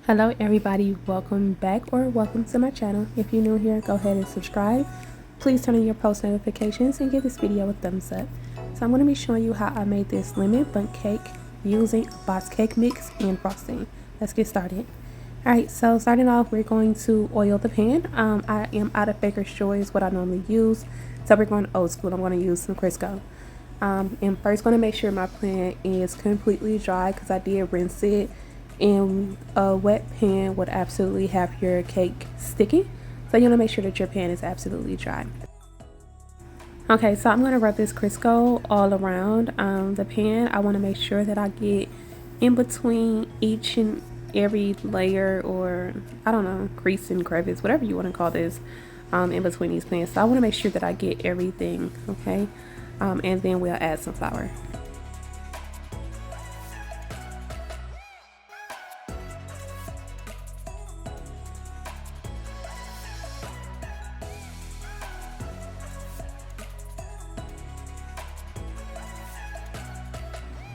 Hello everybody, welcome back or welcome to my channel. If you're new here, go ahead and subscribe. Please turn on your post notifications and give this video a thumbs up. So I'm going to be showing you how I made this lemon bundt cake using a box cake mix and frosting. Let's get started. Alright, so starting off, we're going to oil the pan. I am out of Baker's Choice, what I normally use. So we're going old school. I'm going to use some Crisco. And first going to make sure my pan is completely dry because I did rinse it. And a wet pan would absolutely have your cake sticky, so you want to make sure that your pan is absolutely dry. Okay, so I'm going to rub this Crisco all around the pan. I want to make sure that I get in between each and every layer, or I don't know, crease and crevice, whatever you want to call this, in between these pans. So I want to make sure that I get everything, okay? And then we'll add some flour.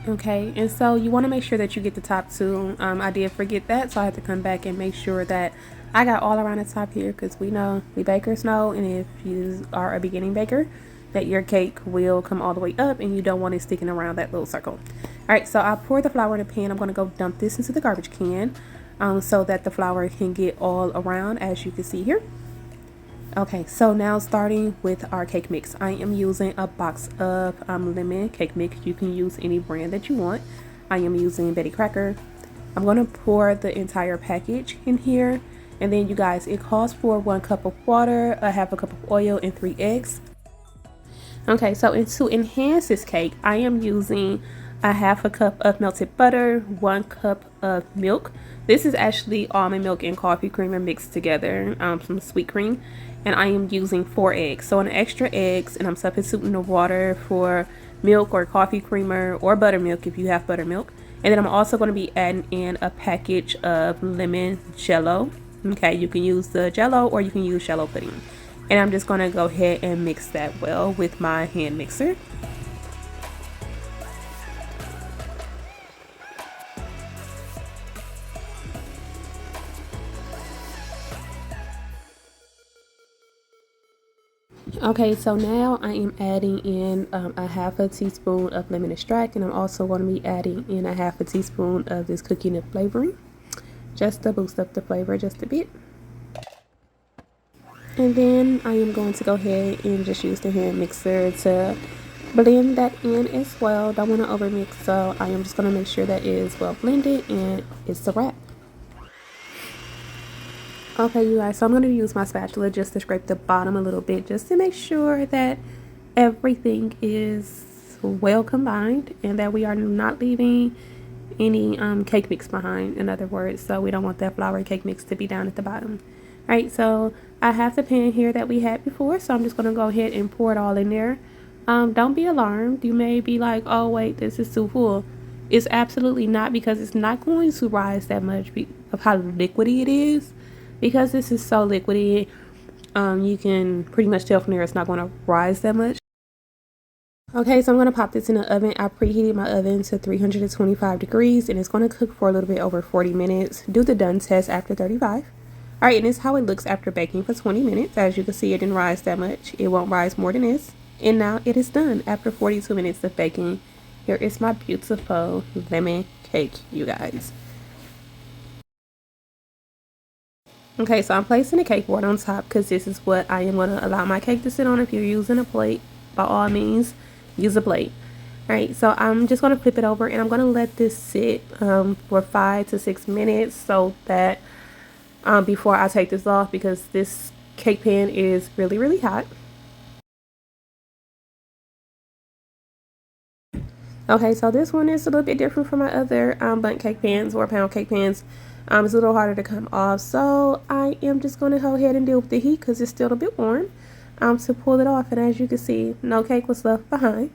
Okay, and so you want to make sure that you get the top two. I did forget that, so I had to come back and make sure that I got all around the top here, because we bakers know, and if you are a beginning baker, that your cake will come all the way up and you don't want it sticking around that little circle. Alright, so I pour the flour in the pan. I'm going to go dump this into the garbage can so that the flour can get all around, as you can see here. Okay, so now starting with our cake mix, I am using a box of lemon cake mix. You can use any brand that you want. I am using Betty Crocker. I'm going to pour the entire package in here, and then you guys, it calls for 1 cup of water, a half a cup of oil, and 3 eggs. Okay, so to enhance this cake, I am using a half a cup of melted butter, 1 cup of milk. This is actually almond milk and coffee creamer mixed together, some sweet cream, and I am using 4 eggs. So an extra eggs, and I'm substituting the water for milk or coffee creamer or buttermilk if you have buttermilk. And then I'm also going to be adding in a package of lemon Jello. Okay, you can use the Jello or you can use Jello pudding. And I'm just going to go ahead and mix that well with my hand mixer. Okay, so now I am adding in a half a teaspoon of lemon extract, and I'm also going to be adding in a half a teaspoon of this cookie nut flavoring, just to boost up the flavor just a bit. And then I am going to go ahead and just use the hand mixer to blend that in as well. Don't want to overmix, so I am just going to make sure that it is well blended, and it's a wrap. Okay, you guys, so I'm going to use my spatula just to scrape the bottom a little bit, just to make sure that everything is well combined and that we are not leaving any cake mix behind, in other words. So we don't want that flour cake mix to be down at the bottom. Alright, so I have the pan here that we had before, so I'm just going to go ahead and pour it all in there. Don't be alarmed. You may be like, oh wait, this is too full. It's absolutely not, because it's not going to rise that much of how liquidy it is. Because this is so liquidy, you can pretty much tell from there it's not going to rise that much. Okay, so I'm going to pop this in the oven. I preheated my oven to 325 degrees, and it's going to cook for a little bit over 40 minutes. Do the done test after 35. Alright, and this is how it looks after baking for 20 minutes. As you can see, it didn't rise that much. It won't rise more than this. And now it is done after 42 minutes of baking. Here is my beautiful lemon cake, you guys. Okay, so I'm placing a cake board on top because this is what I am going to allow my cake to sit on. If you're using a plate, by all means, use a plate. Alright, so I'm just going to flip it over, and I'm going to let this sit for 5 to 6 minutes so that before I take this off, because this cake pan is really, really hot. Okay, so this one is a little bit different from my other bundt cake pans or pound cake pans. It's a little harder to come off, so I am just going to go ahead and deal with the heat because it's still a bit warm to pull it off. And as you can see, no cake was left behind.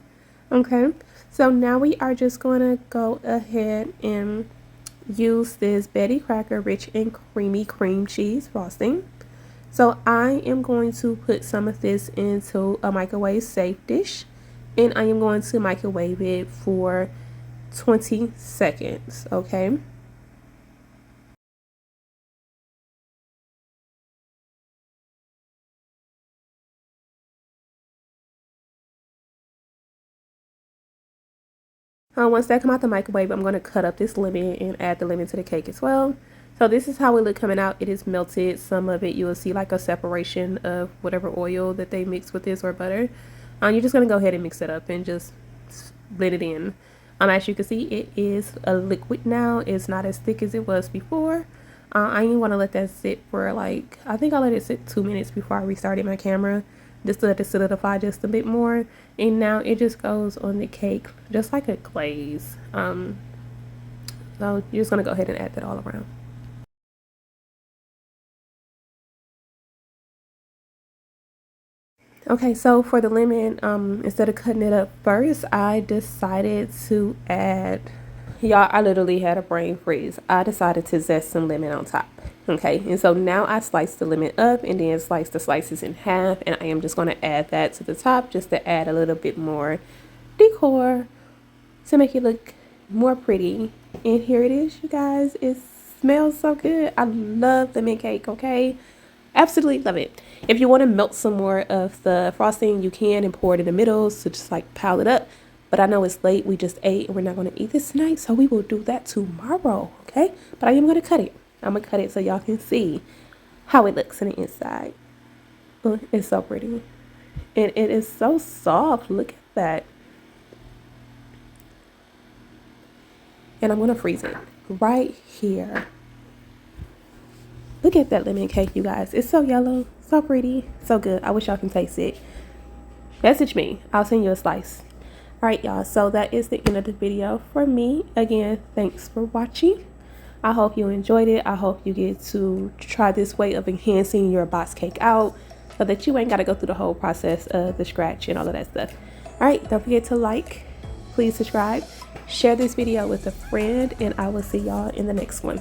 Okay, so now we are just going to go ahead and use this Betty Crocker rich and creamy cream cheese frosting. So I am going to put some of this into a microwave safe dish, and I am going to microwave it for 20 seconds. Okay, Once that come out the microwave, I'm going to cut up this lemon and add the lemon to the cake as well. So this is how it look coming out. It is melted. Some of it you will see like a separation of whatever oil that they mix with this or butter. You're just going to go ahead and mix it up and just blend it in. As you can see, it is a liquid now. It's not as thick as it was before. I didn't want to let that sit for like, I think I let it sit 2 minutes before I restarted my camera, just to let it solidify just a bit more. And now it just goes on the cake just like a glaze. So you're just going to go ahead and add that all around. Okay, so for the lemon, instead of cutting it up first, I decided to add, y'all, I literally had a brain freeze. I decided to zest some lemon on top. Okay, and so now I sliced the lemon up and then sliced the slices in half, and I am just going to add that to the top just to add a little bit more decor to make it look more pretty. And here it is, you guys. It smells so good. I love lemon cake, okay? Absolutely love it. If you want to melt some more of the frosting, you can, and pour it in the middle to just like pile it up. But I know it's late. We just ate and we're not going to eat this tonight, so we will do that tomorrow, okay? But I am going to cut it. I'm going to cut it so y'all can see how it looks on the inside. Oh, it's so pretty. And it is so soft. Look at that. And I'm going to freeze it right here. Look at that lemon cake, you guys. It's so yellow, so pretty, so good. I wish y'all can taste it. Message me. I'll send you a slice. All right, y'all. So that is the end of the video for me. Again, thanks for watching. I hope you enjoyed it. I hope you get to try this way of enhancing your box cake out so that you ain't got to go through the whole process of the scratch and all of that stuff. All right, don't forget to like, please subscribe, share this video with a friend, and I will see y'all in the next one.